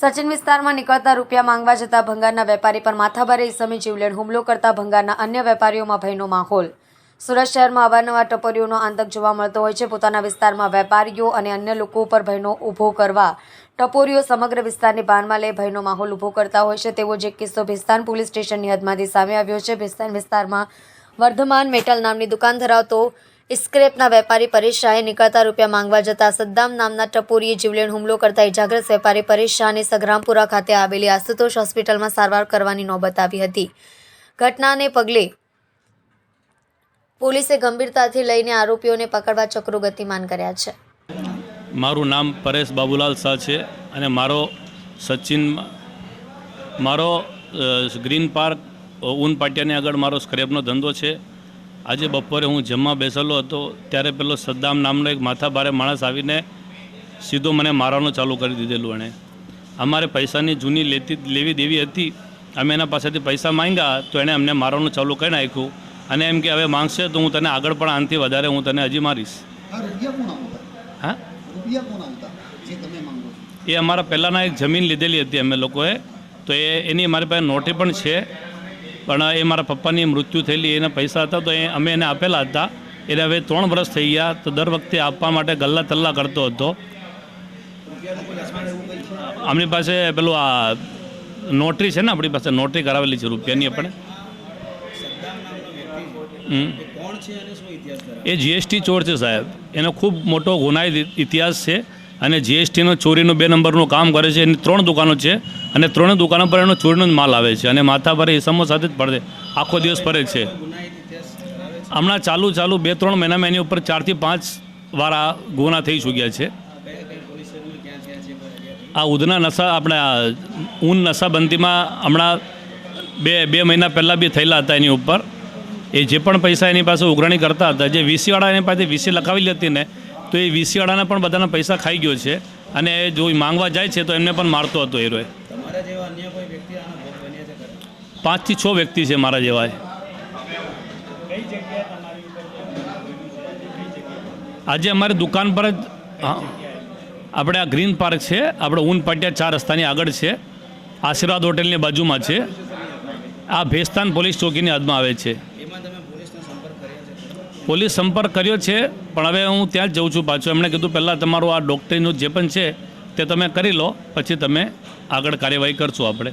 સચિન વિસ્તારમાં નીકળતા રૂપિયા માંગવા જતા ભંગારના વેપારી પર માથાભારે ઈસમે જીવલેણ હુમલો કરતા ભંગારના અન્ય વેપારીઓમાં ભયનો માહોલ। સુરત શહેરમાં અવારનવાર ટપરીઓનો આતંક જોવા મળતો હોય છે। પોતાના વિસ્તારમાં વેપારીઓ અને અન્ય લોકો પર ભયનો ઊભો કરવા ટપોરીઓ સમગ્ર વિસ્તારની બાનમાં લઈ ભયનો માહોલ ઊભો કરતા હોય છે। તેવો જ એક કિસ્સો ભેસ્તાન પોલીસ સ્ટેશનની હદમાંથી સામે આવ્યો છે। ભેસ્તાન વિસ્તારમાં વર્ધમાન મેટલ નામની દુકાન ધરાવતો સ્ક્રેપના વેપારી પરેશ શાહે નીકળતા રૂપિયા માંગવા જતા સદ્દામ નામના ટપોરીએ જીવલેણ હુમલો કરતા ઇજાગ્રસ્ત વેપારી પરેશ શાહને સગ્રામપુરા ખાતે આવેલી આશુતોષ હોસ્પિટલમાં સારવાર કરવાની નોબત આવી હતી। ઘટનાને પગલે પોલીસે ગંભીરતાથી લઈને આરોપીઓને પકડવા ચક્રો ગતિમાન કર્યા છે। મારું નામ પરેશ બાબુલાલ શાહ છે અને મારો ગ્રીન પાર્ક ઊન પાટિયાની આગળ મારો સ્ક્રેપનો ધંધો છે। આજે બપોરે હું જમવા બેસેલો હતો ત્યારે પેલો સદ્દામ નામનો એક માથાભારે માણસ આવીને સીધો મને મારવાનું ચાલુ કરી દીધેલું। એણે અમારે પૈસાની જૂની લેવી દેવી હતી, અમે એના પાસેથી પૈસા માંગ્યા તો એણે અમને મારવાનું ચાલુ કરી નાખ્યું અને એમ કે હવે માંગશે તો હું તને આગળ પણ આનાથી વધારે હું તને હજી મારીશ। હા, એ અમારા પહેલાંના એક જમીન લીધેલી હતી અમે લોકોએ, તો એની મારી પાસે નોટરી પણ છે, પણ એ મારા પપ્પાની મૃત્યુ થયેલી એના પૈસા હતા તો અમે એને આપેલા હતા। એને હવે 3 વર્ષ થઈ ગયા તો દર વખતે આપવા માટે ગલ્લા તલ્લા કરતો હતો। આપણી પાસે પેલું આ નોટરી છે ને, આપણી પાસે નોટરી કરાવેલી છે રૂપિયાની આપણે। એ જીએસટી ચોર છે સાહેબ, એનો ખૂબ મોટો ગુનાહિત ઇતિહાસ છે અને જીએસટીનો ચોરીનું 2 નંબરનું કામ કરે છે। એની 3 દુકાનો છે અને 3 દુકાનો પર એનો ચોરીનો જ માલ આવે છે અને માથા પર ઈસમો સાથે જ પડે, આખો દિવસ ફરે છે। હમણાં ચાલુ 2-3 મહિનામાં એની ઉપર 4 થી 5 વાર આ ગુના થઈ ચૂક્યા છે। આ ઉધના નશા આપણે ઊન નશાબંધીમાં હમણાં બે મહિના પહેલાં બી થયેલા હતા એની ઉપર। એ જે પણ પૈસા એની પાસે ઉઘરાણી કરતા હતા, જે વીસીવાળા એની પાસે વીસી લખાવેલી હતી ને, તો એ વીસીવાળાને પણ બધાના પૈસા ખાઈ ગયો છે અને જો માંગવા જાય છે તો એમને પણ મારતો હતો એ રોય। 5 થી 6 વ્યક્તિ છે મારા જેવા। આજે અમારી દુકાન પર જ આપણે આ ગ્રીન પાર્ક છે, આપણે ઊન પાટિયા 4 રસ્તાની આગળ છે, આશીર્વાદ હોટેલની બાજુમાં છે। આ ભેસ્તાન પોલીસ ચોકીની હદમાં આવે છે। પોલીસ સંપર્ક કર્યો છે પણ હવે હું ત્યાં જ જઉં છું પાછો। એમણે કીધું પહેલાં તમારું આ ડૉક્ટરીનું જે પણ છે તે તમે કરી લો, પછી તમે આગળ કાર્યવાહી કરશો આપણે।